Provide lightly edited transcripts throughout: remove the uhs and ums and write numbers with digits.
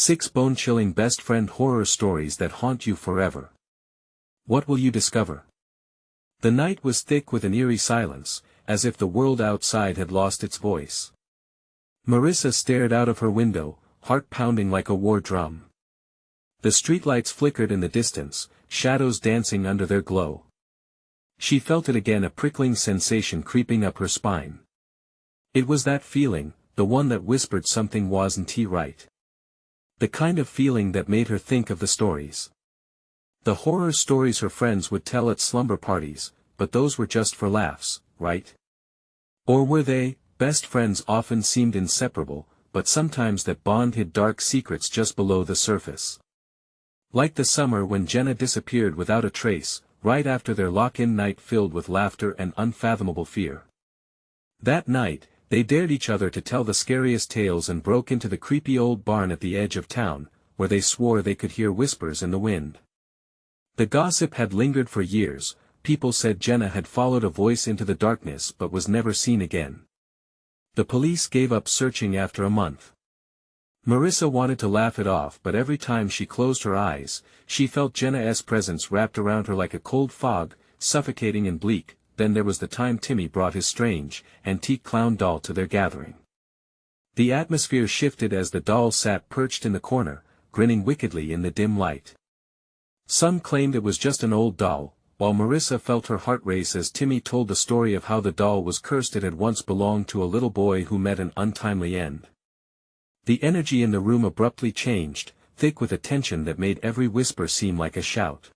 6 bone-chilling best friend horror stories that haunt you forever. What will you discover? The night was thick with an eerie silence, as if the world outside had lost its voice. Marissa stared out of her window, heart pounding like a war drum. The streetlights flickered in the distance, shadows dancing under their glow. She felt it again, a prickling sensation creeping up her spine. It was that feeling, the one that whispered something wasn't right. The kind of feeling that made her think of the stories. The horror stories her friends would tell at slumber parties, but those were just for laughs, right? Or were they? Best friends often seemed inseparable, but sometimes that bond hid dark secrets just below the surface. Like the summer when Jenna disappeared without a trace, right after their lock-in night filled with laughter and unfathomable fear. That night, they dared each other to tell the scariest tales and broke into the creepy old barn at the edge of town, where they swore they could hear whispers in the wind. The gossip had lingered for years. People said Jenna had followed a voice into the darkness but was never seen again. The police gave up searching after a month. Marissa wanted to laugh it off, but every time she closed her eyes, she felt Jenna's presence wrapped around her like a cold fog, suffocating and bleak. Then there was the time Timmy brought his strange, antique clown doll to their gathering. The atmosphere shifted as the doll sat perched in the corner, grinning wickedly in the dim light. Some claimed it was just an old doll, while Marissa felt her heart race as Timmy told the story of how the doll was cursed. It had once belonged to a little boy who met an untimely end. The energy in the room abruptly changed, thick with a tension that made every whisper seem like a shout.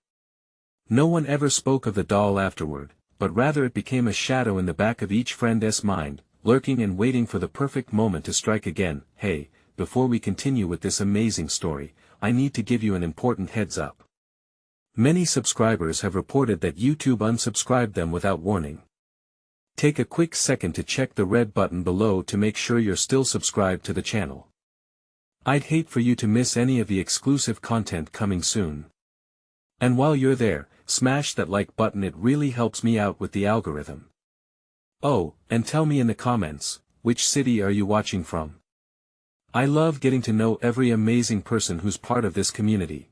No one ever spoke of the doll afterward, but rather it became a shadow in the back of each friend's mind, lurking and waiting for the perfect moment to strike again. Hey, before we continue with this amazing story, I need to give you an important heads up. Many subscribers have reported that YouTube unsubscribed them without warning. Take a quick second to check the red button below to make sure you're still subscribed to the channel. I'd hate for you to miss any of the exclusive content coming soon. And while you're there, smash that like button, it really helps me out with the algorithm. Oh, and tell me in the comments, which city are you watching from? I love getting to know every amazing person who's part of this community.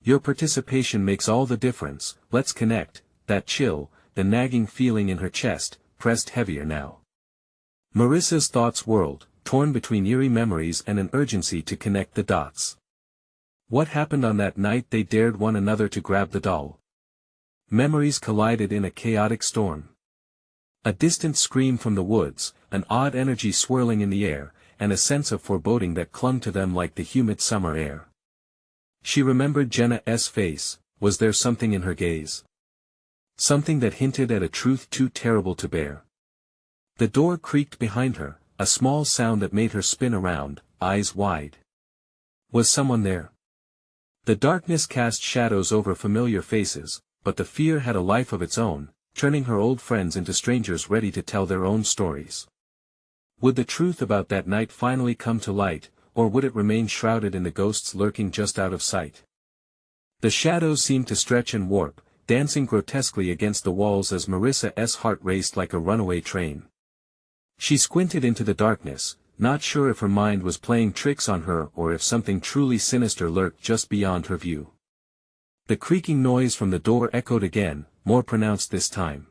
Your participation makes all the difference. Let's connect. That chill, the nagging feeling in her chest, pressed heavier now. Marissa's thoughts whirled, torn between eerie memories and an urgency to connect the dots. What happened on that night they dared one another to grab the doll? Memories collided in a chaotic storm. A distant scream from the woods, an odd energy swirling in the air, and a sense of foreboding that clung to them like the humid summer air. She remembered Jenna's face. Was there something in her gaze? Something that hinted at a truth too terrible to bear. The door creaked behind her, a small sound that made her spin around, eyes wide. Was someone there? The darkness cast shadows over familiar faces, but the fear had a life of its own, turning her old friends into strangers ready to tell their own stories. Would the truth about that night finally come to light, or would it remain shrouded in the ghosts lurking just out of sight? The shadows seemed to stretch and warp, dancing grotesquely against the walls as Marissa's heart raced like a runaway train. She squinted into the darkness, not sure if her mind was playing tricks on her or if something truly sinister lurked just beyond her view. The creaking noise from the door echoed again, more pronounced this time.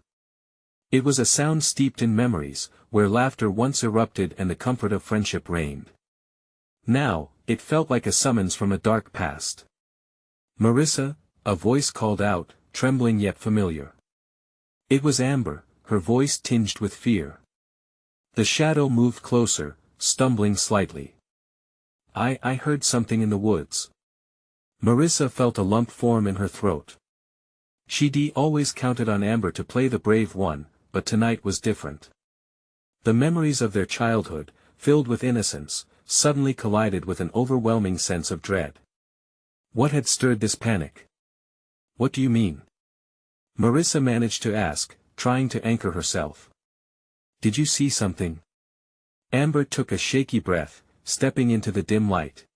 It was a sound steeped in memories, where laughter once erupted and the comfort of friendship reigned. Now, it felt like a summons from a dark past. "Marissa," a voice called out, trembling yet familiar. It was Amber, her voice tinged with fear. The shadow moved closer, stumbling slightly. I heard something in the woods." Marissa felt a lump form in her throat. She'd always counted on Amber to play the brave one, but tonight was different. The memories of their childhood, filled with innocence, suddenly collided with an overwhelming sense of dread. What had stirred this panic? "What do you mean?" Marissa managed to ask, trying to anchor herself. "Did you see something?" Amber took a shaky breath, stepping into the dim light.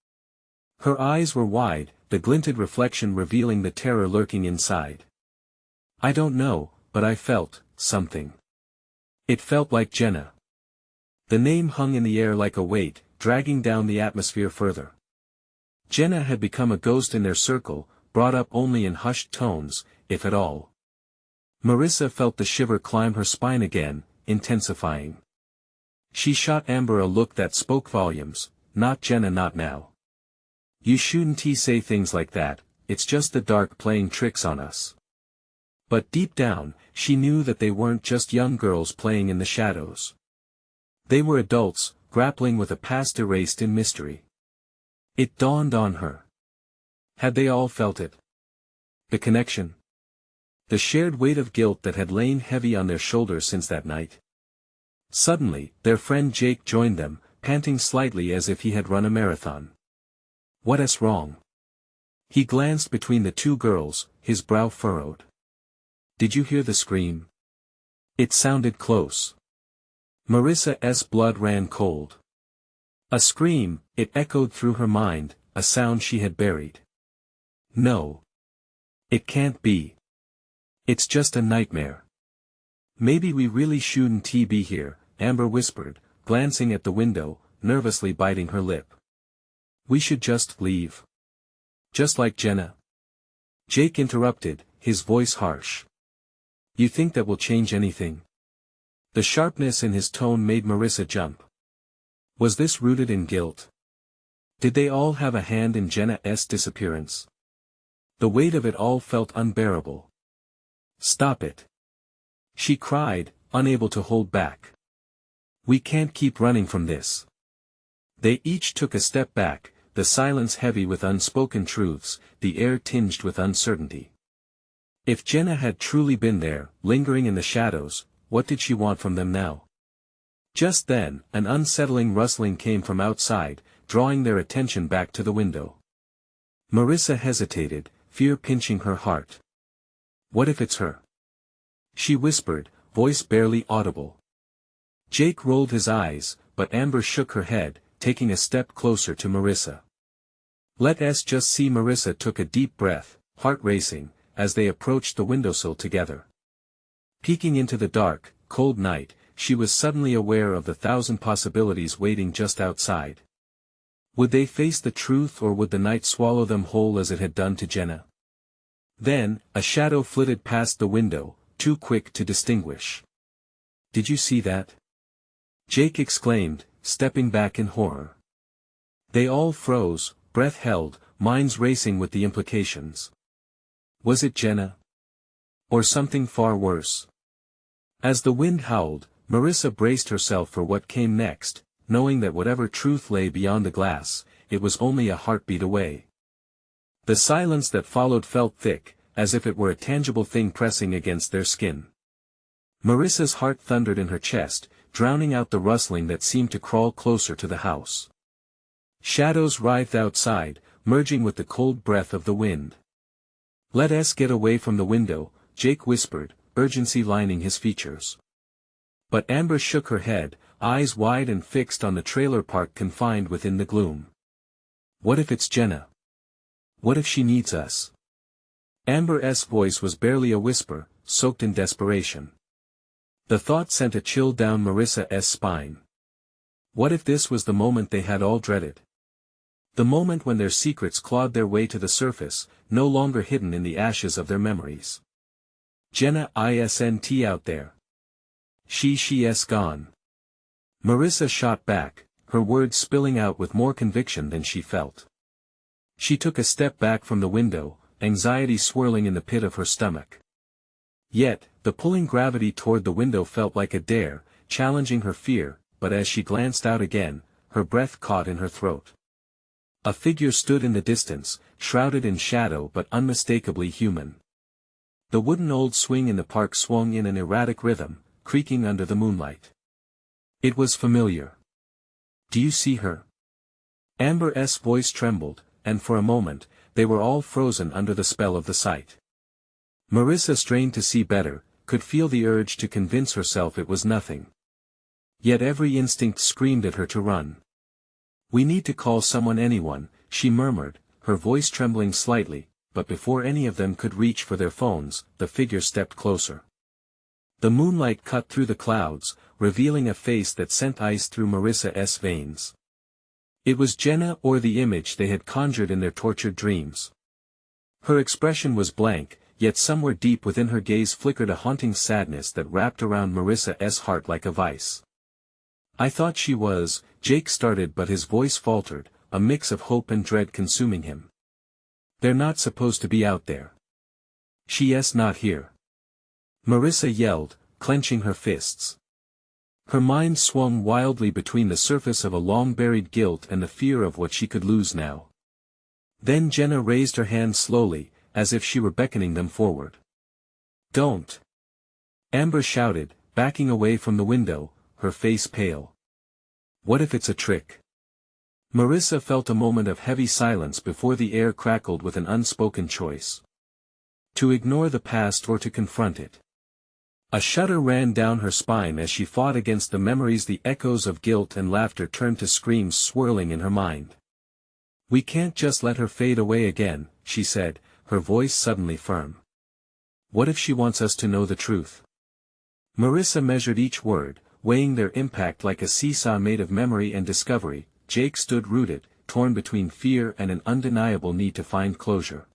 Her eyes were wide, the glinted reflection revealing the terror lurking inside. "I don't know, but I felt something. It felt like Jenna." The name hung in the air like a weight, dragging down the atmosphere further. Jenna had become a ghost in their circle, brought up only in hushed tones, if at all. Marissa felt the shiver climb her spine again, intensifying. She shot Amber a look that spoke volumes. "Not Jenna, not now. You shouldn't say things like that, it's just the dark playing tricks on us." But deep down, she knew that they weren't just young girls playing in the shadows. They were adults, grappling with a past erased in mystery. It dawned on her. Had they all felt it? The connection? The shared weight of guilt that had lain heavy on their shoulders since that night. Suddenly, their friend Jake joined them, panting slightly as if he had run a marathon. "What's wrong?" He glanced between the two girls, his brow furrowed. "Did you hear the scream? It sounded close." Marissa's blood ran cold. A scream, it echoed through her mind, a sound she had buried. No. It can't be. It's just a nightmare. "Maybe we really shouldn't be here," Amber whispered, glancing at the window, nervously biting her lip. "We should just leave. Just like Jenna." Jake interrupted, his voice harsh. "You think that will change anything?" The sharpness in his tone made Marissa jump. Was this rooted in guilt? Did they all have a hand in Jenna's disappearance? The weight of it all felt unbearable. "Stop it!" she cried, unable to hold back. "We can't keep running from this." They each took a step back, the silence heavy with unspoken truths, the air tinged with uncertainty. If Jenna had truly been there, lingering in the shadows, what did she want from them now? Just then, an unsettling rustling came from outside, drawing their attention back to the window. Marissa hesitated, fear pinching her heart. "What if it's her?" she whispered, voice barely audible. Jake rolled his eyes, but Amber shook her head, taking a step closer to Marissa. Let's just see. Marissa took a deep breath, heart racing, as they approached the windowsill together. Peeking into the dark, cold night, she was suddenly aware of the thousand possibilities waiting just outside. Would they face the truth, or would the night swallow them whole as it had done to Jenna? Then, a shadow flitted past the window, too quick to distinguish. "Did you see that?" Jake exclaimed, stepping back in horror. They all froze, breath held, minds racing with the implications. Was it Jenna? Or something far worse? As the wind howled, Marissa braced herself for what came next, knowing that whatever truth lay beyond the glass, it was only a heartbeat away. The silence that followed felt thick, as if it were a tangible thing pressing against their skin. Marissa's heart thundered in her chest, drowning out the rustling that seemed to crawl closer to the house. Shadows writhed outside, merging with the cold breath of the wind. "Let's get away from the window," Jake whispered, urgency lining his features. But Amber shook her head, eyes wide and fixed on the trailer park confined within the gloom. "What if it's Jenna? What if she needs us?" Amber's voice was barely a whisper, soaked in desperation. The thought sent a chill down Marissa's spine. What if this was the moment they had all dreaded? The moment when their secrets clawed their way to the surface, no longer hidden in the ashes of their memories. Jenna isn't out there. She's gone. Marissa shot back, her words spilling out with more conviction than she felt. She took a step back from the window, anxiety swirling in the pit of her stomach. Yet, the pulling gravity toward the window felt like a dare, challenging her fear, but as she glanced out again, her breath caught in her throat. A figure stood in the distance, shrouded in shadow but unmistakably human. The wooden old swing in the park swung in an erratic rhythm, creaking under the moonlight. It was familiar. "Do you see her?" Amber's voice trembled, and for a moment, they were all frozen under the spell of the sight. Marissa strained to see better, could feel the urge to convince herself it was nothing. Yet every instinct screamed at her to run. "We need to call someone, anyone," she murmured, her voice trembling slightly, but before any of them could reach for their phones, the figure stepped closer. The moonlight cut through the clouds, revealing a face that sent ice through Marissa's veins. It was Jenna or the image they had conjured in their tortured dreams. Her expression was blank, yet somewhere deep within her gaze flickered a haunting sadness that wrapped around Marissa's heart like a vice. "I thought she was," Jake started, but his voice faltered, a mix of hope and dread consuming him. "They're not supposed to be out there. She's not here," Marissa yelled, clenching her fists. Her mind swung wildly between the surface of a long-buried guilt and the fear of what she could lose now. Then Jenna raised her hand slowly, as if she were beckoning them forward. "Don't!" Amber shouted, backing away from the window, her face pale. "What if it's a trick?" Marissa felt a moment of heavy silence before the air crackled with an unspoken choice. To ignore the past or to confront it. A shudder ran down her spine as she fought against the memories. The echoes of guilt and laughter turned to screams swirling in her mind. "We can't just let her fade away again," she said, her voice suddenly firm. "What if she wants us to know the truth?" Marissa measured each word, weighing their impact like a seesaw made of memory and discovery. Jake stood rooted, torn between fear and an undeniable need to find closure.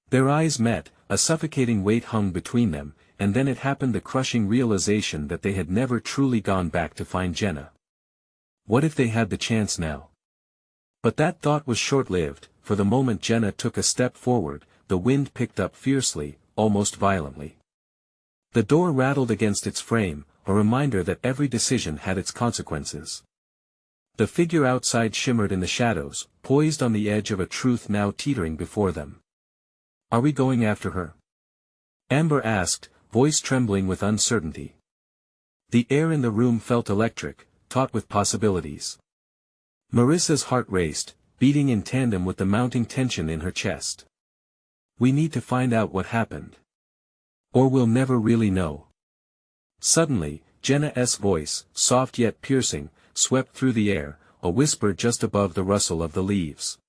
Their eyes met, a suffocating weight hung between them, and then it happened, the crushing realization that they had never truly gone back to find Jenna. What if they had the chance now? But that thought was short-lived. For the moment Jenna took a step forward, the wind picked up fiercely, almost violently. The door rattled against its frame, a reminder that every decision had its consequences. The figure outside shimmered in the shadows, poised on the edge of a truth now teetering before them. "Are we going after her?" Amber asked, voice trembling with uncertainty. The air in the room felt electric, taut with possibilities. Marissa's heart raced, beating in tandem with the mounting tension in her chest. "We need to find out what happened. Or we'll never really know." Suddenly, Jenna's voice, soft yet piercing, swept through the air, a whisper just above the rustle of the leaves.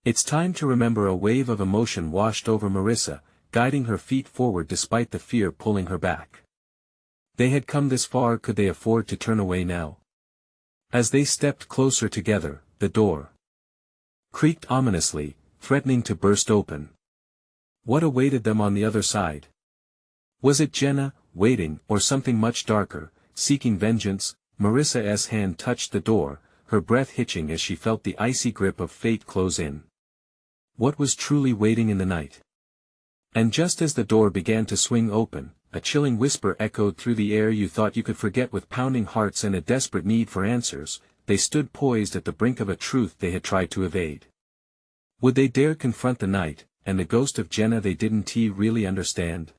"It's time to remember." A wave of emotion washed over Marissa, guiding her feet forward despite the fear pulling her back. They had come this far, could they afford to turn away now? As they stepped closer together, the door creaked ominously, threatening to burst open. What awaited them on the other side? Was it Jenna, waiting, or something much darker, seeking vengeance? Marissa's hand touched the door, her breath hitching as she felt the icy grip of fate close in. What was truly waiting in the night? And just as the door began to swing open, a chilling whisper echoed through the air. "You thought you could forget." With pounding hearts and a desperate need for answers, they stood poised at the brink of a truth they had tried to evade. Would they dare confront the night, and the ghost of Jenna they didn't really understand?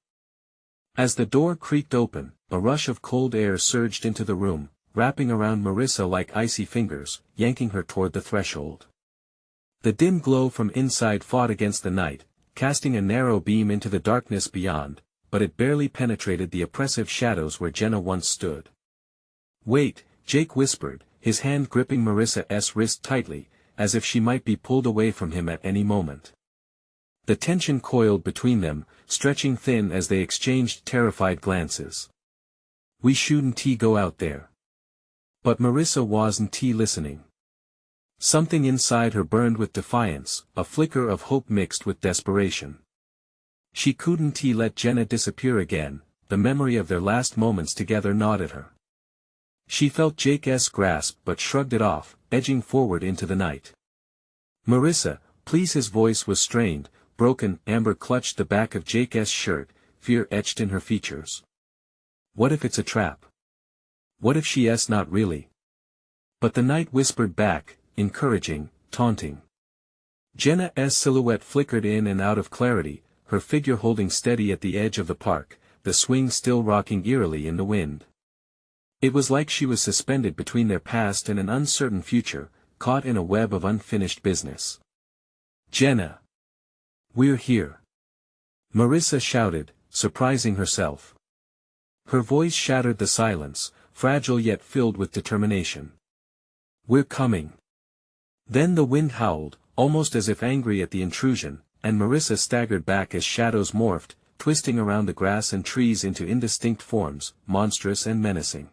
As the door creaked open, a rush of cold air surged into the room, wrapping around Marissa like icy fingers, yanking her toward the threshold. The dim glow from inside fought against the night, casting a narrow beam into the darkness beyond, but it barely penetrated the oppressive shadows where Jenna once stood. "Wait," Jake whispered, his hand gripping Marissa's wrist tightly, as if she might be pulled away from him at any moment. The tension coiled between them, stretching thin as they exchanged terrified glances. "We shouldn't go out there." But Marissa wasn't listening. Something inside her burned with defiance, a flicker of hope mixed with desperation. She couldn't let Jenna disappear again. The memory of their last moments together gnawed at her. She felt Jake's grasp but shrugged it off, edging forward into the night. "Marissa, please." His voice was strained, broken. Amber clutched the back of Jake's shirt, fear etched in her features. "What if it's a trap? What if she's not really?" But the night whispered back, encouraging, taunting. Jenna's silhouette flickered in and out of clarity, her figure holding steady at the edge of the park, the swing still rocking eerily in the wind. It was like she was suspended between their past and an uncertain future, caught in a web of unfinished business. "Jenna! We're here!" Marissa shouted, surprising herself. Her voice shattered the silence, fragile yet filled with determination. "We're coming!" Then the wind howled, almost as if angry at the intrusion, and Marissa staggered back as shadows morphed, twisting around the grass and trees into indistinct forms, monstrous and menacing.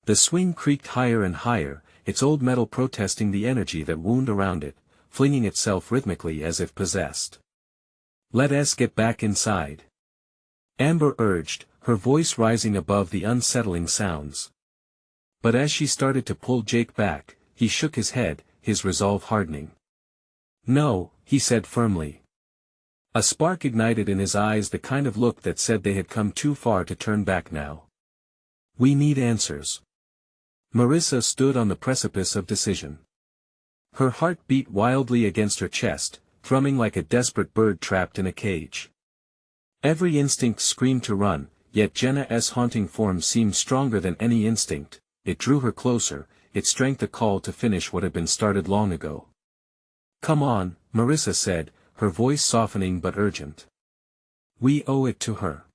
The swing creaked higher and higher, its old metal protesting the energy that wound around it, flinging itself rhythmically as if possessed. "Let us get back inside," Amber urged, her voice rising above the unsettling sounds. But as she started to pull Jake back, he shook his head, his resolve hardening. "No," he said firmly. A spark ignited in his eyes, the kind of look that said they had come too far to turn back now. "We need answers." Marissa stood on the precipice of decision. Her heart beat wildly against her chest, thrumming like a desperate bird trapped in a cage. Every instinct screamed to run, yet Jenna's haunting form seemed stronger than any instinct. It drew her closer, its strength a call to finish what had been started long ago. "Come on," Marissa said, her voice softening but urgent. "We owe it to her."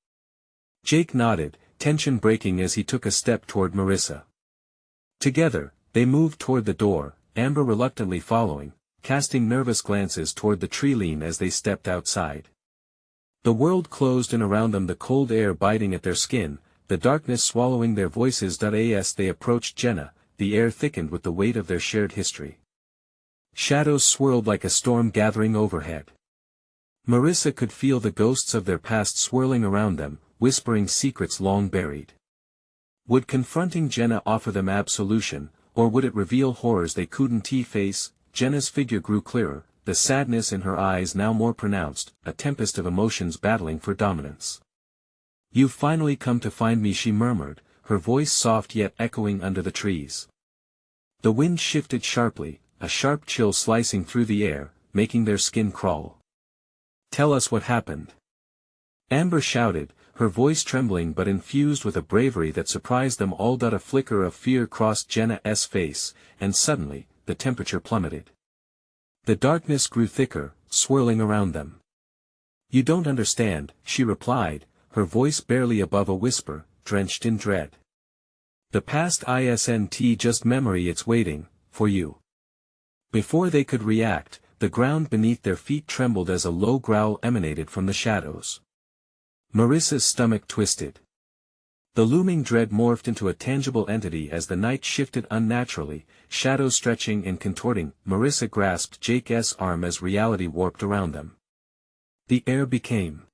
Jake nodded, tension breaking as he took a step toward Marissa. Together, they moved toward the door, Amber reluctantly following, casting nervous glances toward the tree line as they stepped outside. The world closed in around them, the cold air biting at their skin, the darkness swallowing their voices. As they approached Jenna, the air thickened with the weight of their shared history. Shadows swirled like a storm gathering overhead. Marissa could feel the ghosts of their past swirling around them, whispering secrets long buried. Would confronting Jenna offer them absolution, or would it reveal horrors they couldn't face? Jenna's figure grew clearer, the sadness in her eyes now more pronounced, a tempest of emotions battling for dominance. "You've finally come to find me," she murmured, her voice soft yet echoing under the trees. The wind shifted sharply, a sharp chill slicing through the air, making their skin crawl. "Tell us what happened," Amber shouted, her voice trembling but infused with a bravery that surprised them all. A flicker of fear crossed Jenna's face, and suddenly, the temperature plummeted. The darkness grew thicker, swirling around them. "You don't understand," she replied, her voice barely above a whisper, drenched in dread. "The past isn't just memory, it's waiting, for you." Before they could react, the ground beneath their feet trembled as a low growl emanated from the shadows. Marissa's stomach twisted. The looming dread morphed into a tangible entity as the night shifted unnaturally, shadows stretching and contorting. Marissa grasped Jake's arm as reality warped around them. The air became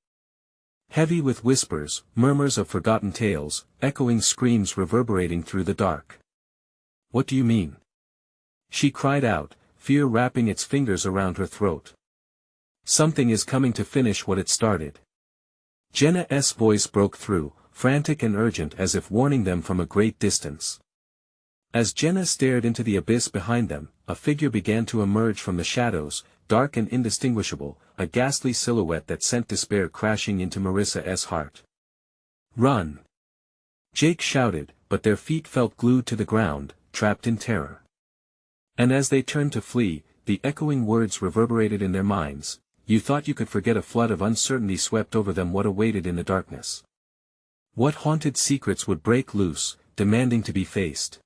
heavy with whispers, murmurs of forgotten tales, echoing screams reverberating through the dark. "What do you mean?" she cried out, fear wrapping its fingers around her throat. "Something is coming to finish what it started." Jenna's voice broke through, frantic and urgent as if warning them from a great distance. As Jenna stared into the abyss behind them, a figure began to emerge from the shadows, dark and indistinguishable, a ghastly silhouette that sent despair crashing into Marissa's heart. "Run!" Jake shouted, but their feet felt glued to the ground, trapped in terror. And as they turned to flee, the echoing words reverberated in their minds. "You thought you could forget." A flood of uncertainty swept over them. What awaited in the darkness? What haunted secrets would break loose, demanding to be faced?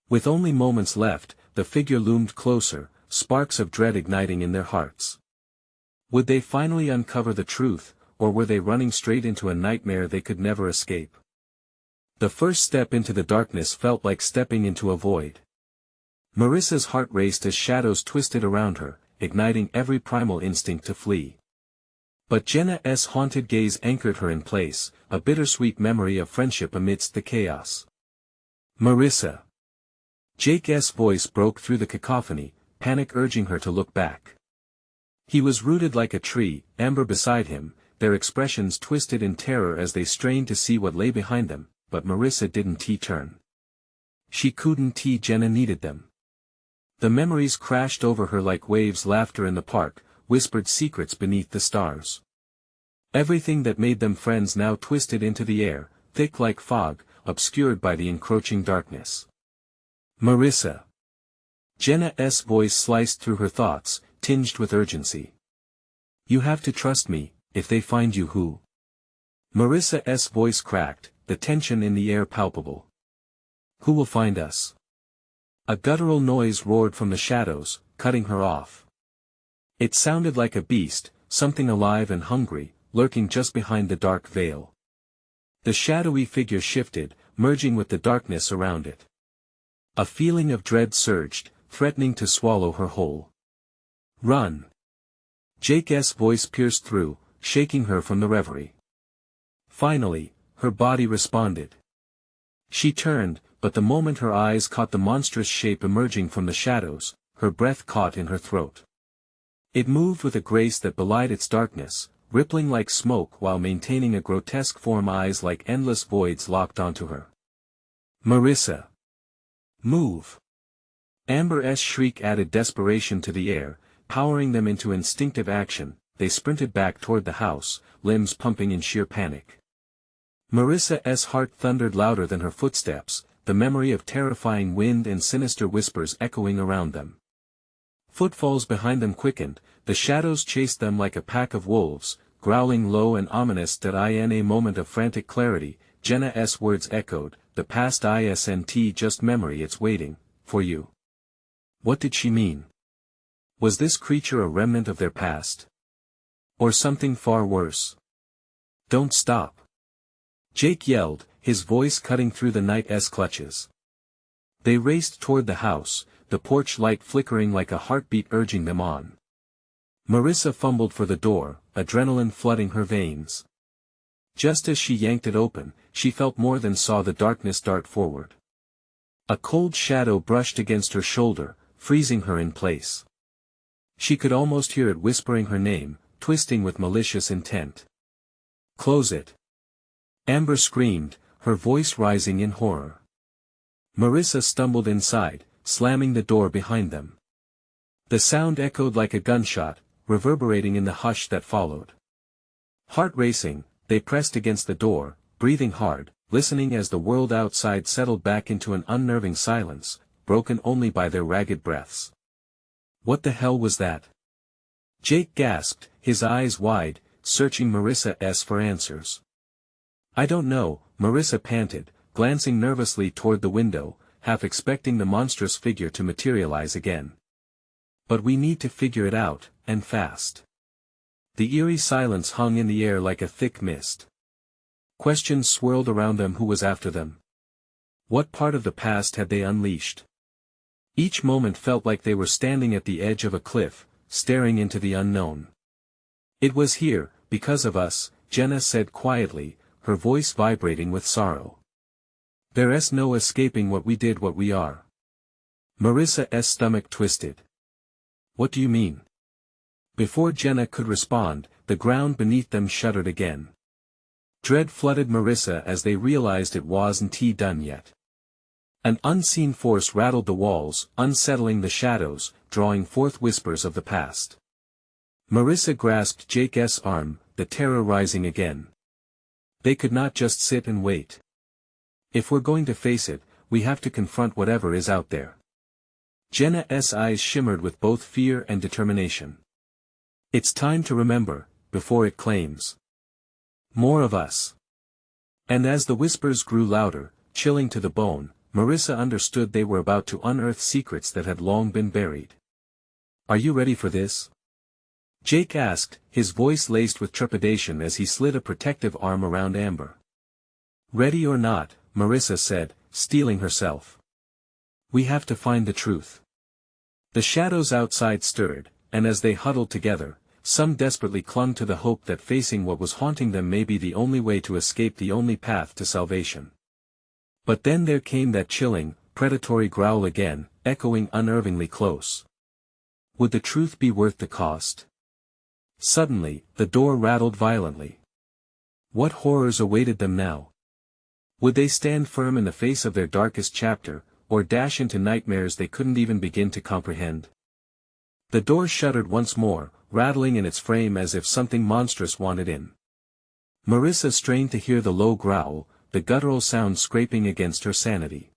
With only moments left, the figure loomed closer, sparks of dread igniting in their hearts. Would they finally uncover the truth, or were they running straight into a nightmare they could never escape? The first step into the darkness felt like stepping into a void. Marissa's heart raced as shadows twisted around her, igniting every primal instinct to flee. But Jenna's haunted gaze anchored her in place, a bittersweet memory of friendship amidst the chaos. "Marissa!" Jake's voice broke through the cacophony, panic urging her to look back. He was rooted like a tree, Amber beside him, their expressions twisted in terror as they strained to see what lay behind them, but Marissa didn't turn. She couldn't. Jenna needed them. The memories crashed over her like waves, laughter in the park, whispered secrets beneath the stars. Everything that made them friends now twisted into the air, thick like fog, obscured by the encroaching darkness. "Marissa!" Jenna's voice sliced through her thoughts, tinged with urgency. "You have to trust me. If they find you, who?" Marissa's voice cracked, the tension in the air palpable. "Who will find us?" A guttural noise roared from the shadows, cutting her off. It sounded like a beast, something alive and hungry, lurking just behind the dark veil. The shadowy figure shifted, merging with the darkness around it. A feeling of dread surged, threatening to swallow her whole. "Run!" Jake's voice pierced through, shaking her from the reverie. Finally, her body responded. She turned, but the moment her eyes caught the monstrous shape emerging from the shadows, her breath caught in her throat. It moved with a grace that belied its darkness, rippling like smoke while maintaining a grotesque form, eyes like endless voids locked onto her. "Marissa! Move!" Amber's shriek added desperation to the air, powering them into instinctive action. They sprinted back toward the house, limbs pumping in sheer panic. Marissa's heart thundered louder than her footsteps, the memory of terrifying wind and sinister whispers echoing around them. Footfalls behind them quickened, the shadows chased them like a pack of wolves, growling low and ominous. In a moment of frantic clarity, Jenna's words echoed, "The past isn't just memory, it's waiting for you." What did she mean? Was this creature a remnant of their past? Or something far worse? "Don't stop!" Jake yelled, his voice cutting through the night's clutches. They raced toward the house, the porch light flickering like a heartbeat urging them on. Marissa fumbled for the door, adrenaline flooding her veins. Just as she yanked it open, she felt more than saw the darkness dart forward. A cold shadow brushed against her shoulder, freezing her in place. She could almost hear it whispering her name, twisting with malicious intent. "Close it!" Amber screamed, her voice rising in horror. Marissa stumbled inside, slamming the door behind them. The sound echoed like a gunshot, reverberating in the hush that followed. Heart racing, they pressed against the door, breathing hard, listening as the world outside settled back into an unnerving silence, broken only by their ragged breaths. What the hell was that? Jake gasped, his eyes wide, searching Marissa's for answers. "I don't know," Marissa panted, glancing nervously toward the window, half expecting the monstrous figure to materialize again. "But we need to figure it out, and fast." The eerie silence hung in the air like a thick mist. Questions swirled around them. Who was after them? What part of the past had they unleashed? Each moment felt like they were standing at the edge of a cliff, staring into the unknown. "It was here, because of us," Jenna said quietly, her voice vibrating with sorrow. "There's no escaping what we did, what we are." Marissa's stomach twisted. "What do you mean?" Before Jenna could respond, the ground beneath them shuddered again. Dread flooded Marissa as they realized it wasn't done yet. An unseen force rattled the walls, unsettling the shadows, drawing forth whispers of the past. Marissa grasped Jake's arm, the terror rising again. They could not just sit and wait. "If we're going to face it, we have to confront whatever is out there." Jenna's eyes shimmered with both fear and determination. "It's time to remember, before it claims more of us." And as the whispers grew louder, chilling to the bone, Marissa understood they were about to unearth secrets that had long been buried. "Are you ready for this?" Jake asked, his voice laced with trepidation as he slid a protective arm around Amber. "Ready or not," Marissa said, steeling herself. "We have to find the truth." The shadows outside stirred, and as they huddled together, some desperately clung to the hope that facing what was haunting them may be the only way to escape, the only path to salvation. But then there came that chilling, predatory growl again, echoing unnervingly close. Would the truth be worth the cost? Suddenly, the door rattled violently. What horrors awaited them now? Would they stand firm in the face of their darkest chapter, or dash into nightmares they couldn't even begin to comprehend? The door shuddered once more, rattling in its frame as if something monstrous wanted in. Marissa strained to hear the low growl, the guttural sound scraping against her sanity.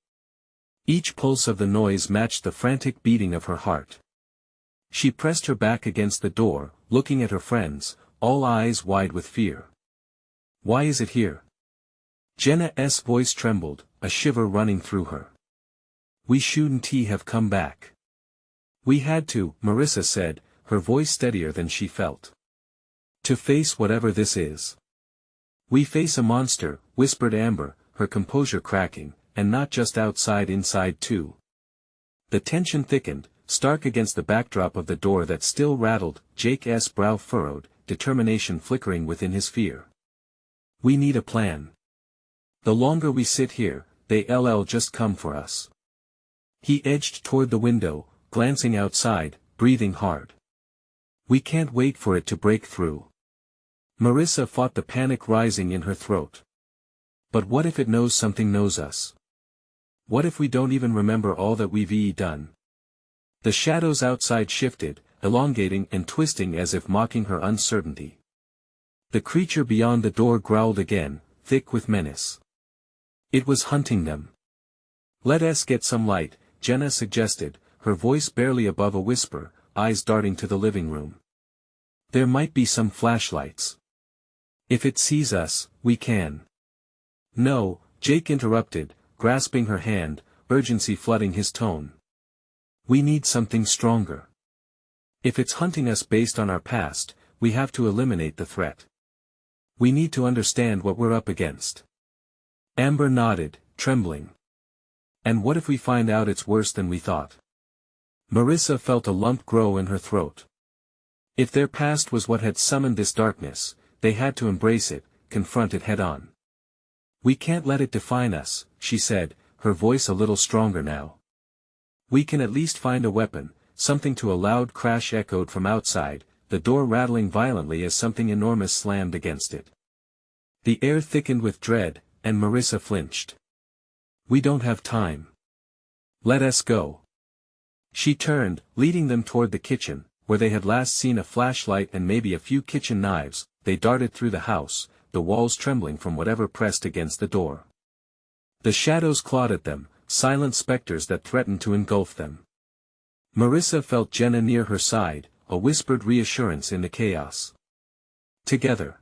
Each pulse of the noise matched the frantic beating of her heart. She pressed her back against the door, looking at her friends, all eyes wide with fear. "Why is it here?" Jenna's voice trembled, a shiver running through her. "We shouldn't have come back." "We had to," Marissa said, her voice steadier than she felt. "To face whatever this is." "We face a monster," whispered Amber, her composure cracking, "and not just outside, inside too." The tension thickened, stark against the backdrop of the door that still rattled. Jake's brow furrowed, determination flickering within his fear. We need a plan. The longer we sit here, they'll just come for us. He edged toward the window, glancing outside, breathing hard. We can't wait for it to break through. Marissa fought the panic rising in her throat. But what if it knows something knows us? What if we don't even remember all that we've done? The shadows outside shifted, elongating and twisting as if mocking her uncertainty. The creature beyond the door growled again, thick with menace. It was hunting them. Let us get some light, Jenna suggested, her voice barely above a whisper, eyes darting to the living room. There might be some flashlights. If it sees us, we can. No, Jake interrupted, grasping her hand, urgency flooding his tone. We need something stronger. If it's hunting us based on our past, we have to eliminate the threat. We need to understand what we're up against. Amber nodded, trembling. And what if we find out it's worse than we thought? Marissa felt a lump grow in her throat. If their past was what had summoned this darkness, they had to embrace it, confront it head-on. We can't let it define us, she said, her voice a little stronger now. We can at least find a weapon, something. To a loud crash echoed from outside, the door rattling violently as something enormous slammed against it. The air thickened with dread, and Marissa flinched. We don't have time. Let us go. She turned, leading them toward the kitchen, where they had last seen a flashlight and maybe a few kitchen knives. They darted through the house, the walls trembling from whatever pressed against the door. The shadows clawed at them, silent specters that threatened to engulf them. Marissa felt Jenna near her side, a whispered reassurance in the chaos. Together.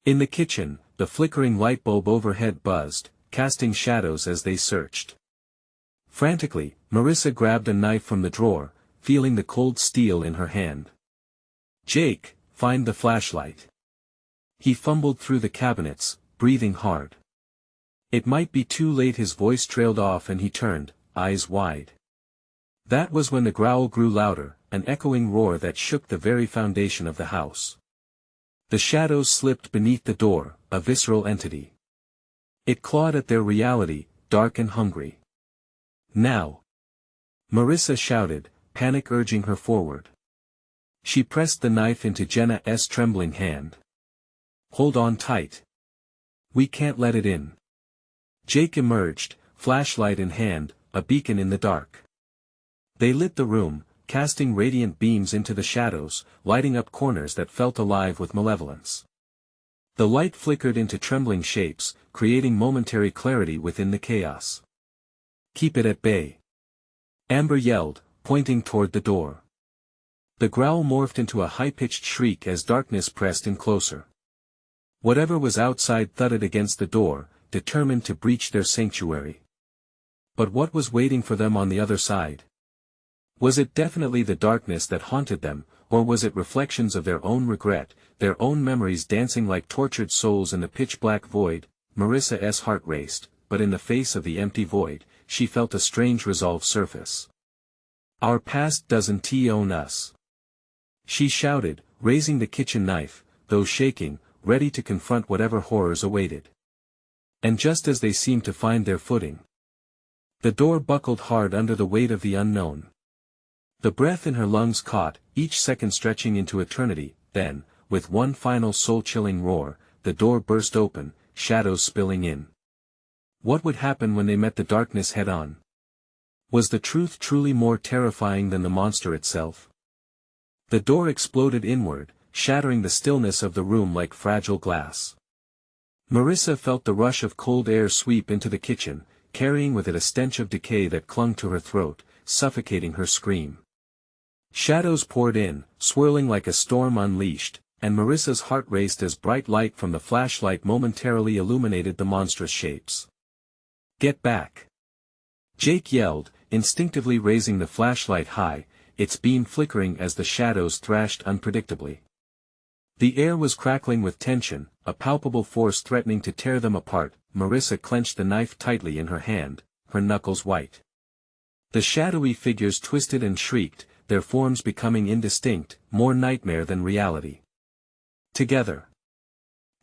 In the kitchen, the flickering light bulb overhead buzzed, casting shadows as they searched. Frantically, Marissa grabbed a knife from the drawer, feeling the cold steel in her hand. Jake, find the flashlight. He fumbled through the cabinets, breathing hard. It might be too late. His voice trailed off and he turned, eyes wide. That was when the growl grew louder, an echoing roar that shook the very foundation of the house. The shadows slipped beneath the door, a visceral entity. It clawed at their reality, dark and hungry. Now! Marissa shouted, panic urging her forward. She pressed the knife into Jenna's trembling hand. Hold on tight. We can't let it in. Jake emerged, flashlight in hand, a beacon in the dark. They lit the room, casting radiant beams into the shadows, lighting up corners that felt alive with malevolence. The light flickered into trembling shapes, creating momentary clarity within the chaos. Keep it at bay. Amber yelled, pointing toward the door. The growl morphed into a high-pitched shriek as darkness pressed in closer. Whatever was outside thudded against the door, determined to breach their sanctuary. But what was waiting for them on the other side? Was it definitely the darkness that haunted them, or was it reflections of their own regret, their own memories dancing like tortured souls in the pitch-black void? Marissa's heart raced, but in the face of the empty void, she felt a strange resolve surface. Our past doesn't own us. She shouted, raising the kitchen knife, though shaking, ready to confront whatever horrors awaited. And just as they seemed to find their footing, the door buckled hard under the weight of the unknown. The breath in her lungs caught, each second stretching into eternity. Then, with one final soul-chilling roar, the door burst open, shadows spilling in. What would happen when they met the darkness head-on? Was the truth truly more terrifying than the monster itself? The door exploded inward, shattering the stillness of the room like fragile glass. Marissa felt the rush of cold air sweep into the kitchen, carrying with it a stench of decay that clung to her throat, suffocating her scream. Shadows poured in, swirling like a storm unleashed, and Marissa's heart raced as bright light from the flashlight momentarily illuminated the monstrous shapes. Get back! Jake yelled, instinctively raising the flashlight high, its beam flickering as the shadows thrashed unpredictably. The air was crackling with tension, a palpable force threatening to tear them apart. Marissa clenched the knife tightly in her hand, her knuckles white. The shadowy figures twisted and shrieked, their forms becoming indistinct, more nightmare than reality. Together.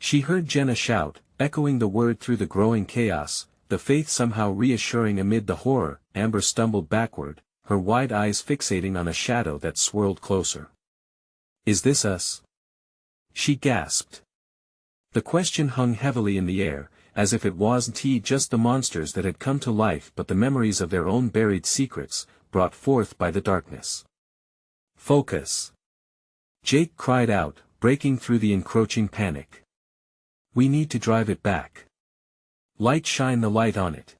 She heard Jenna shout, echoing the word through the growing chaos, the faith somehow reassuring amid the horror. Amber stumbled backward, her wide eyes fixating on a shadow that swirled closer. "Is this us?" she gasped. The question hung heavily in the air, as if it wasn't just the monsters that had come to life but the memories of their own buried secrets, brought forth by the darkness. "Focus!" Jake cried out, breaking through the encroaching panic. "We need to drive it back. Shine the light on it."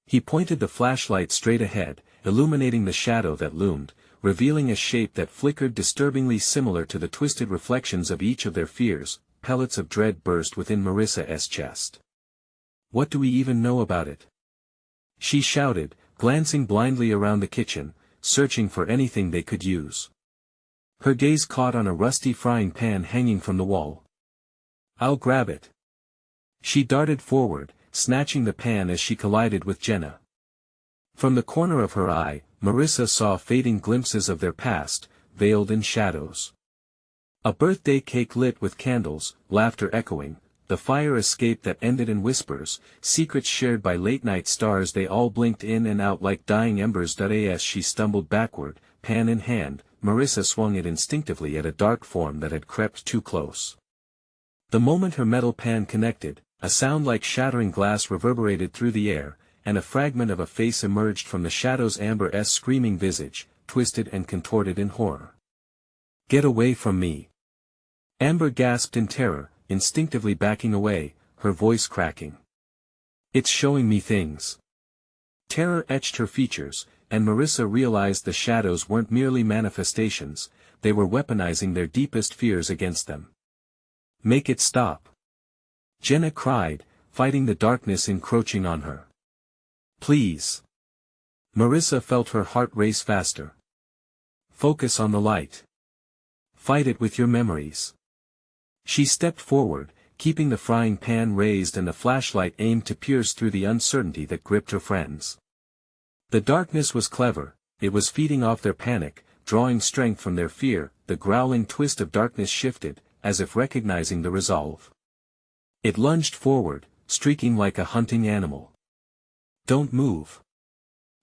He pointed the flashlight straight ahead, illuminating the shadow that loomed, revealing a shape that flickered disturbingly similar to the twisted reflections of each of their fears. Pellets of dread burst within Marissa's chest. "What do we even know about it?" she shouted, glancing blindly around the kitchen, searching for anything they could use. Her gaze caught on a rusty frying pan hanging from the wall. "I'll grab it." She darted forward, snatching the pan as she collided with Jenna. From the corner of her eye, Marissa saw fading glimpses of their past, veiled in shadows. A birthday cake lit with candles, laughter echoing, the fire escape that ended in whispers, secrets shared by late-night stars. They all blinked in and out like dying embers. As she stumbled backward, pan in hand, Marissa swung it instinctively at a dark form that had crept too close. The moment her metal pan connected, a sound like shattering glass reverberated through the air, and a fragment of a face emerged from the shadows. Amber's screaming visage, twisted and contorted in horror. "Get away from me!" Amber gasped in terror, instinctively backing away, her voice cracking. "It's showing me things." Terror etched her features, and Marissa realized the shadows weren't merely manifestations, they were weaponizing their deepest fears against them. "Make it stop!" Jenna cried, fighting the darkness encroaching on her. "Please!" Marissa felt her heart race faster. "Focus on the light. Fight it with your memories." She stepped forward, keeping the frying pan raised and the flashlight aimed to pierce through the uncertainty that gripped her friends. The darkness was clever, it was feeding off their panic, drawing strength from their fear. The growling twist of darkness shifted, as if recognizing the resolve. It lunged forward, streaking like a hunting animal. "Don't move!"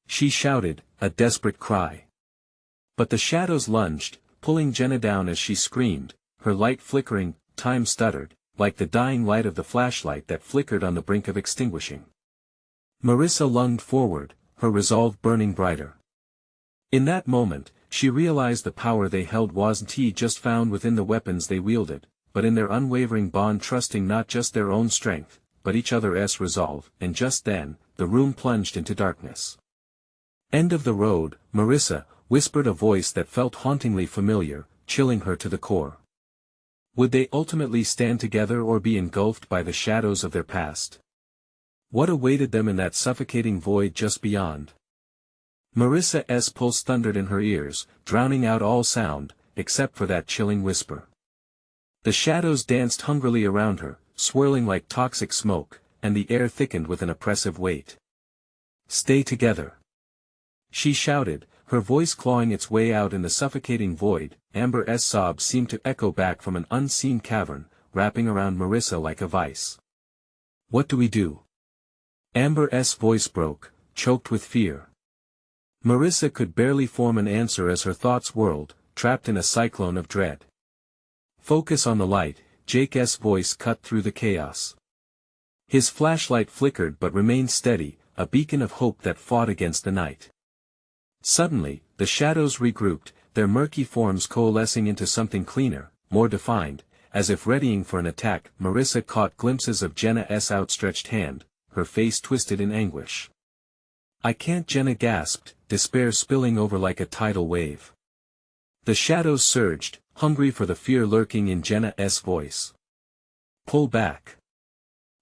she shouted, a desperate cry. But the shadows lunged, pulling Jenna down as she screamed, her light flickering. Time stuttered, like the dying light of the flashlight that flickered on the brink of extinguishing. Marissa lunged forward, her resolve burning brighter. In that moment, she realized the power they held wasn't just found within the weapons they wielded, but in their unwavering bond, trusting not just their own strength, but each other's resolve. And just then, the room plunged into darkness. "End of the road, Marissa," whispered a voice that felt hauntingly familiar, chilling her to the core. Would they ultimately stand together or be engulfed by the shadows of their past? What awaited them in that suffocating void just beyond? Marissa's pulse thundered in her ears, drowning out all sound, except for that chilling whisper. The shadows danced hungrily around her, swirling like toxic smoke, and the air thickened with an oppressive weight. "Stay together!" she shouted, her voice clawing its way out in the suffocating void. Amber's sobs seemed to echo back from an unseen cavern, wrapping around Marissa like a vice. "What do we do?" Amber's voice broke, choked with fear. Marissa could barely form an answer as her thoughts whirled, trapped in a cyclone of dread. "Focus on the light," Jake's voice cut through the chaos. His flashlight flickered but remained steady, a beacon of hope that fought against the night. Suddenly, the shadows regrouped, their murky forms coalescing into something cleaner, more defined, as if readying for an attack. Marissa caught glimpses of Jenna's outstretched hand, her face twisted in anguish. "I can't," Jenna gasped, despair spilling over like a tidal wave. The shadows surged, hungry for the fear lurking in Jenna's voice. "Pull back.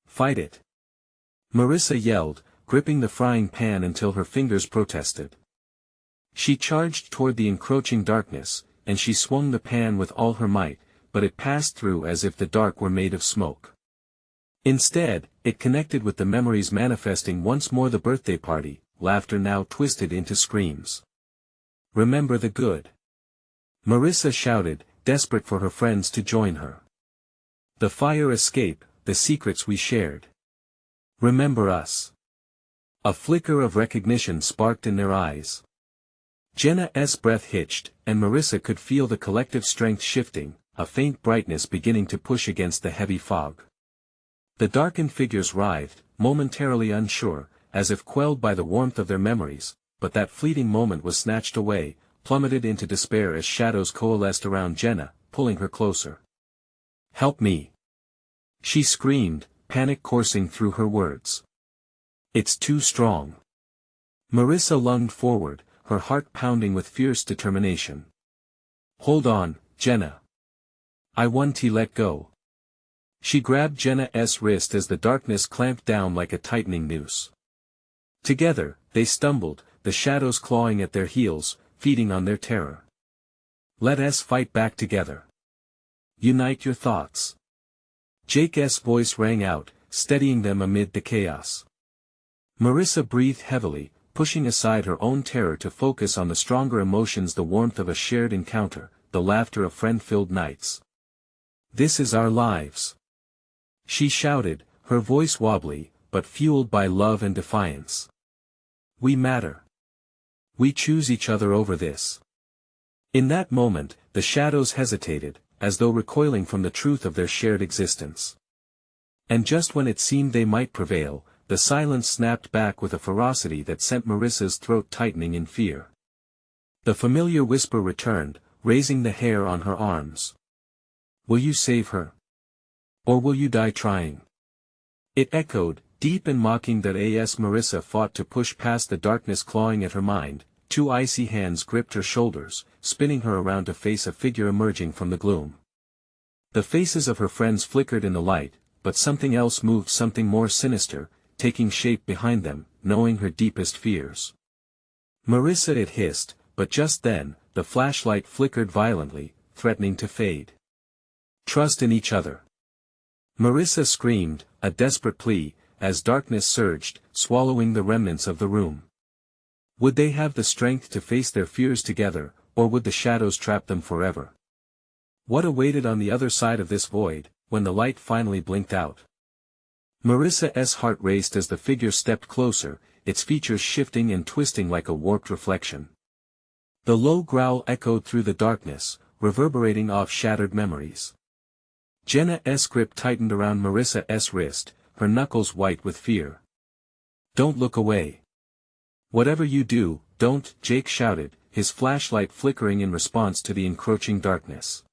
Fight it!" Marissa yelled, gripping the frying pan until her fingers protested. She charged toward the encroaching darkness, and she swung the pan with all her might, but it passed through as if the dark were made of smoke. Instead, it connected with the memories manifesting once more the birthday party, laughter now twisted into screams. "Remember the good," Marissa shouted, desperate for her friends to join her. "The fire escape, the secrets we shared. Remember us." A flicker of recognition sparked in their eyes. Jenna's breath hitched, and Marissa could feel the collective strength shifting, a faint brightness beginning to push against the heavy fog. The darkened figures writhed, momentarily unsure, as if quelled by the warmth of their memories, but that fleeting moment was snatched away, plummeted into despair as shadows coalesced around Jenna, pulling her closer. "Help me!" she screamed, panic coursing through her words. "It's too strong." Marissa lunged forward, her heart pounding with fierce determination. "Hold on, Jenna. I want to let go." She grabbed Jenna's wrist as the darkness clamped down like a tightening noose. Together, they stumbled, the shadows clawing at their heels, feeding on their terror. "Let us fight back together. Unite your thoughts." Jake's voice rang out, steadying them amid the chaos. Marissa breathed heavily, pushing aside her own terror to focus on the stronger emotions, the warmth of a shared encounter, the laughter of friend-filled nights. "This is our lives," she shouted, her voice wobbly, but fueled by love and defiance. "We matter. We choose each other over this." In that moment, the shadows hesitated, as though recoiling from the truth of their shared existence. And just when it seemed they might prevail, the silence snapped back with a ferocity that sent Marissa's throat tightening in fear. The familiar whisper returned, raising the hair on her arms. "Will you save her? Or will you die trying?" It echoed, deep and mocking, that as Marissa fought to push past the darkness clawing at her mind, two icy hands gripped her shoulders, spinning her around to face a figure emerging from the gloom. The faces of her friends flickered in the light, but something else moved, something more sinister, taking shape behind them, knowing her deepest fears. "Marissa," it hissed, but just then, the flashlight flickered violently, threatening to fade. "Trust in each other," Marissa screamed, a desperate plea, as darkness surged, swallowing the remnants of the room. Would they have the strength to face their fears together, or would the shadows trap them forever? What awaited on the other side of this void, when the light finally blinked out? Marissa's heart raced as the figure stepped closer, its features shifting and twisting like a warped reflection. The low growl echoed through the darkness, reverberating off shattered memories. Jenna's grip tightened around Marissa's wrist, her knuckles white with fear. "Don't look away. Whatever you do, don't," Jake shouted, his flashlight flickering in response to the encroaching darkness.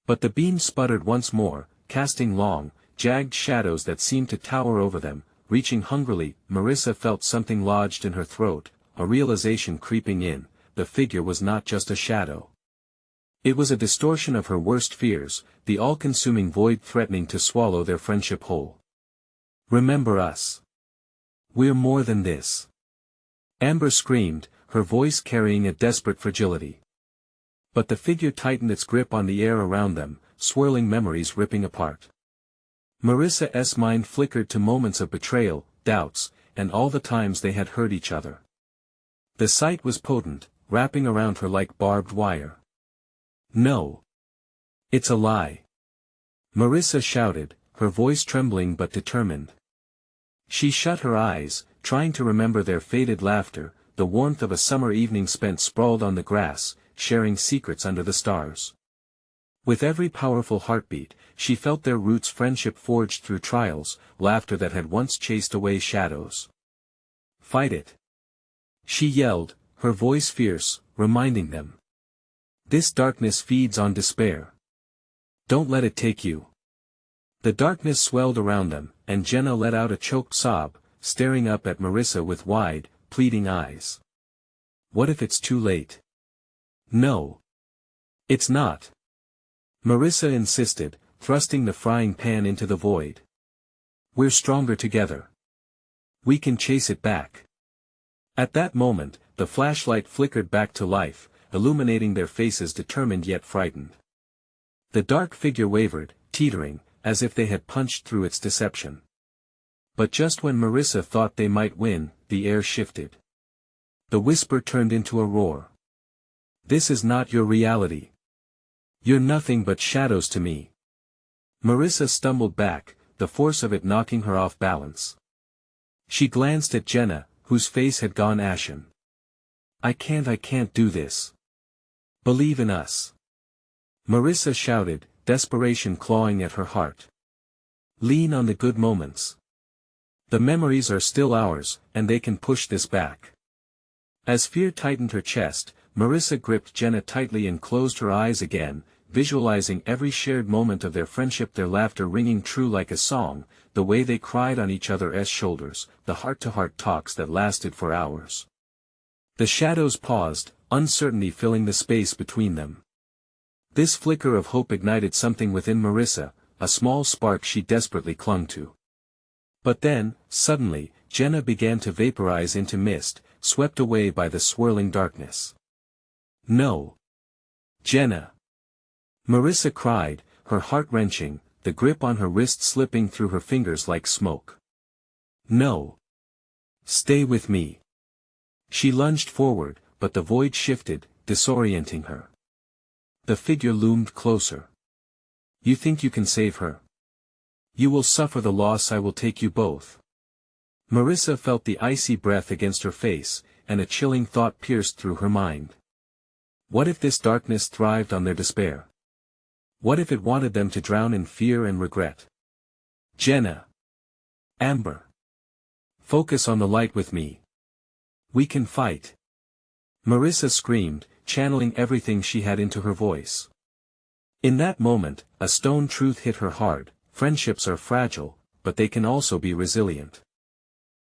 But the beam sputtered once more, casting long, jagged shadows that seemed to tower over them, reaching hungrily. Marissa felt something lodged in her throat, a realization creeping in: the figure was not just a shadow. It was a distortion of her worst fears, the all-consuming void threatening to swallow their friendship whole. "Remember us. We're more than this," Amber screamed, her voice carrying a desperate fragility. But the figure tightened its grip on the air around them, swirling memories ripping apart. Marissa's mind flickered to moments of betrayal, doubts, and all the times they had hurt each other. The sight was potent, wrapping around her like barbed wire. "No. It's a lie," Marissa shouted, her voice trembling but determined. She shut her eyes, trying to remember their faded laughter, the warmth of a summer evening spent sprawled on the grass, sharing secrets under the stars. With every powerful heartbeat, she felt their roots, friendship forged through trials, laughter that had once chased away shadows. "Fight it," she yelled, her voice fierce, reminding them. "This darkness feeds on despair. Don't let it take you." The darkness swelled around them, and Jenna let out a choked sob, staring up at Marissa with wide, pleading eyes. "What if it's too late?" "No. It's not," Marissa insisted, thrusting the frying pan into the void. "We're stronger together. We can chase it back." At that moment, the flashlight flickered back to life, illuminating their faces, determined yet frightened. The dark figure wavered, teetering, as if they had punched through its deception. But just when Marissa thought they might win, the air shifted. The whisper turned into a roar. This is not your reality. You're nothing but shadows to me. Marissa stumbled back, the force of it knocking her off balance. She glanced at Jenna, whose face had gone ashen. I can't do this. Believe in us. Marissa shouted, desperation clawing at her heart. Lean on the good moments. The memories are still ours, and they can push this back. As fear tightened her chest, Marissa gripped Jenna tightly and closed her eyes again, visualizing every shared moment of their friendship, their laughter ringing true like a song, the way they cried on each other's shoulders, the heart-to-heart talks that lasted for hours. The shadows paused, uncertainty filling the space between them. This flicker of hope ignited something within Marissa, a small spark she desperately clung to. But then, suddenly, Jenna began to vaporize into mist, swept away by the swirling darkness. No. Jenna! Marissa cried, her heart wrenching, the grip on her wrist slipping through her fingers like smoke. No. Stay with me. She lunged forward, but the void shifted, disorienting her. The figure loomed closer. You think you can save her? You will suffer the loss, I will take you both. Marissa felt the icy breath against her face, and a chilling thought pierced through her mind. What if this darkness thrived on their despair? What if it wanted them to drown in fear and regret? Jenna! Amber! Focus on the light with me. We can fight. Marissa screamed, channeling everything she had into her voice. In that moment, a stone truth hit her hard: friendships are fragile, but they can also be resilient.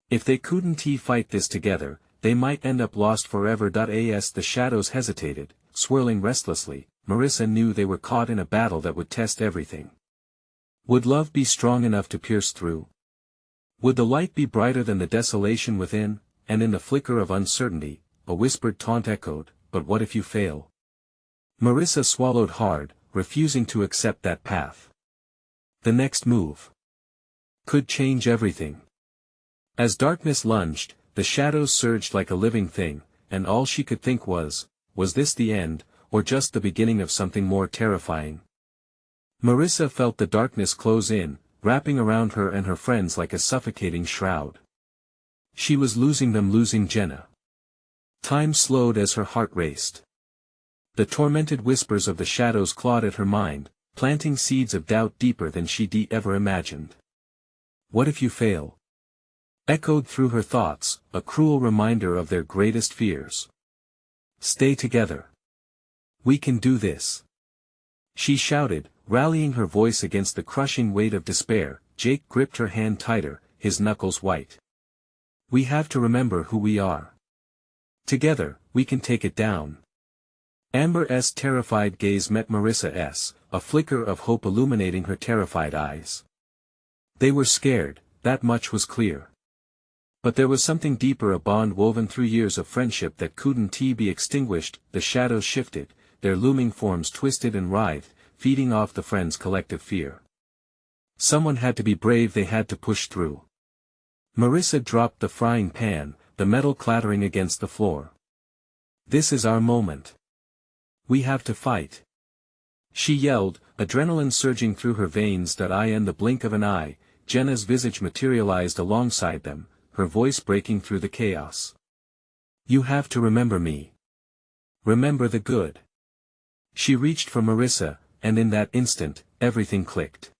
If they couldn't fight this together, they might end up lost forever. As the shadows hesitated, swirling restlessly, Marissa knew they were caught in a battle that would test everything. Would love be strong enough to pierce through? Would the light be brighter than the desolation within? And in the flicker of uncertainty, a whispered taunt echoed, but what if you fail? Marissa swallowed hard, refusing to accept that path. The next move could change everything. As darkness lunged, the shadows surged like a living thing, and all she could think was this the end, or just the beginning of something more terrifying? Marissa felt the darkness close in, wrapping around her and her friends like a suffocating shroud. She was losing them, losing Jenna. Time slowed as her heart raced. The tormented whispers of the shadows clawed at her mind, planting seeds of doubt deeper than she'd ever imagined. What if you fail? Echoed through her thoughts, a cruel reminder of their greatest fears. Stay together. We can do this. She shouted, rallying her voice against the crushing weight of despair. Jake gripped her hand tighter, his knuckles white. We have to remember who we are. Together, we can take it down. Amber's terrified gaze met Marissa's, a flicker of hope illuminating her terrified eyes. They were scared, that much was clear. But there was something deeper, a bond woven through years of friendship that couldn't be extinguished. The shadows shifted, their looming forms twisted and writhed, feeding off the friends' collective fear. Someone had to be brave, they had to push through. Marissa dropped the frying pan, the metal clattering against the floor. This is our moment. We have to fight. She yelled, adrenaline surging through her veins. In the blink of an eye, Jenna's visage materialized alongside them, her voice breaking through the chaos. You have to remember me. Remember the good. She reached for Marissa, and in that instant, everything clicked.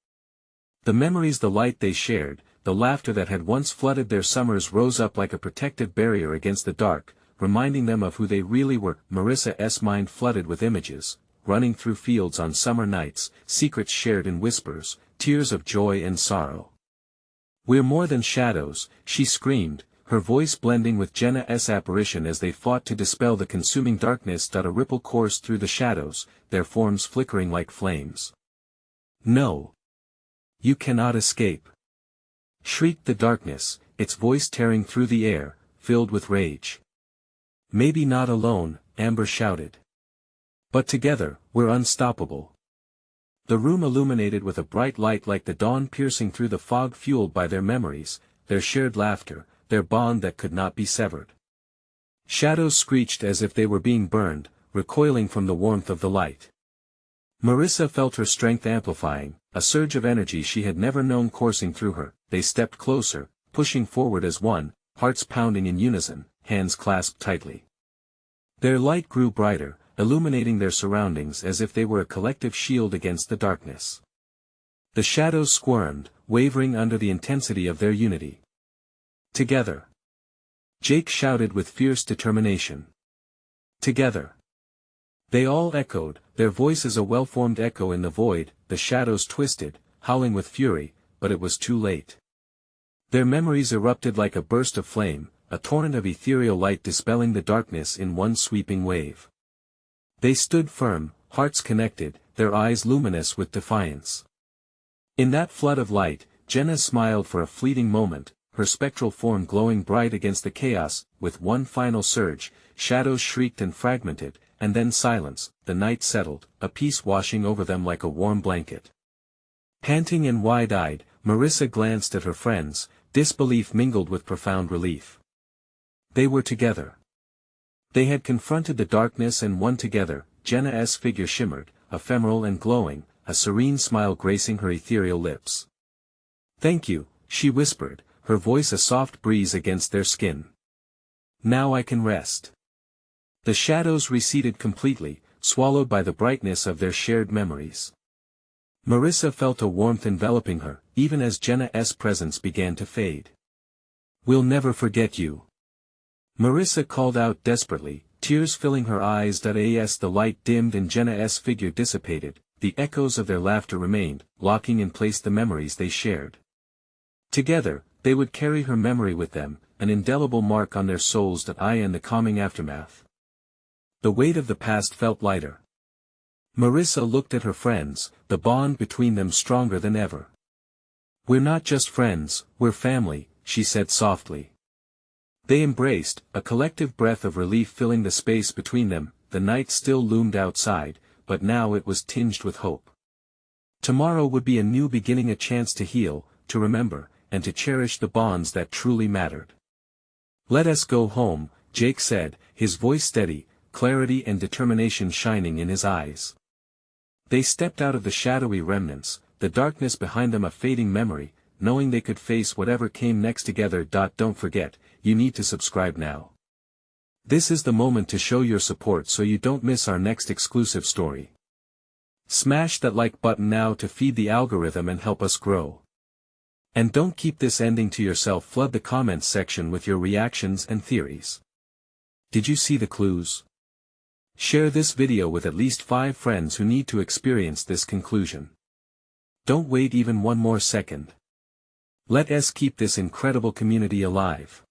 The memories, the light they shared, the laughter that had once flooded their summers rose up like a protective barrier against the dark, reminding them of who they really were. Marissa's mind flooded with images, running through fields on summer nights, secrets shared in whispers, tears of joy and sorrow. We're more than shadows, she screamed, her voice blending with Jenna's apparition as they fought to dispel the consuming darkness. A ripple coursed through the shadows, their forms flickering like flames. No. You cannot escape. Shrieked the darkness, its voice tearing through the air, filled with rage. Maybe not alone, Amber shouted. But together, we're unstoppable. The room illuminated with a bright light like the dawn piercing through the fog, fueled by their memories, their shared laughter, their bond that could not be severed. Shadows screeched as if they were being burned, recoiling from the warmth of the light. Marissa felt her strength amplifying, a surge of energy she had never known coursing through her. They stepped closer, pushing forward as one, hearts pounding in unison, hands clasped tightly. Their light grew brighter, illuminating their surroundings as if they were a collective shield against the darkness. The shadows squirmed, wavering under the intensity of their unity. Together. Jake shouted with fierce determination. Together. They all echoed, their voices a well-formed echo in the void. The shadows twisted, howling with fury, but it was too late. Their memories erupted like a burst of flame, a torrent of ethereal light dispelling the darkness in one sweeping wave. They stood firm, hearts connected, their eyes luminous with defiance. In that flood of light, Jenna smiled for a fleeting moment, her spectral form glowing bright against the chaos. With one final surge, shadows shrieked and fragmented, and then silence. The night settled, a peace washing over them like a warm blanket. Panting and wide-eyed, Marissa glanced at her friends, disbelief mingled with profound relief. They were together. They had confronted the darkness and won together. Jenna's figure shimmered, ephemeral and glowing, a serene smile gracing her ethereal lips. "Thank you," she whispered, her voice a soft breeze against their skin. "Now I can rest." The shadows receded completely, swallowed by the brightness of their shared memories. Marissa felt a warmth enveloping her, even as Jenna's presence began to fade. "We'll never forget you." Marissa called out desperately, tears filling her eyes. As the light dimmed and Jenna's figure dissipated, the echoes of their laughter remained, locking in place the memories they shared. Together, they would carry her memory with them, an indelible mark on their souls. In the calming aftermath, the weight of the past felt lighter. Marissa looked at her friends, the bond between them stronger than ever. "We're not just friends, we're family," she said softly. They embraced, a collective breath of relief filling the space between them. The night still loomed outside, but now it was tinged with hope. Tomorrow would be a new beginning, a chance to heal, to remember, and to cherish the bonds that truly mattered. "Let us go home," Jake said, his voice steady, clarity and determination shining in his eyes. They stepped out of the shadowy remnants, the darkness behind them a fading memory, knowing they could face whatever came next together. Don't forget, you need to subscribe now. This is the moment to show your support so you don't miss our next exclusive story. Smash that like button now to feed the algorithm and help us grow. And don't keep this ending to yourself. Flood the comments section with your reactions and theories. Did you see the clues? Share this video with at least 5 friends who need to experience this conclusion. Don't wait even one more second. Let us keep this incredible community alive.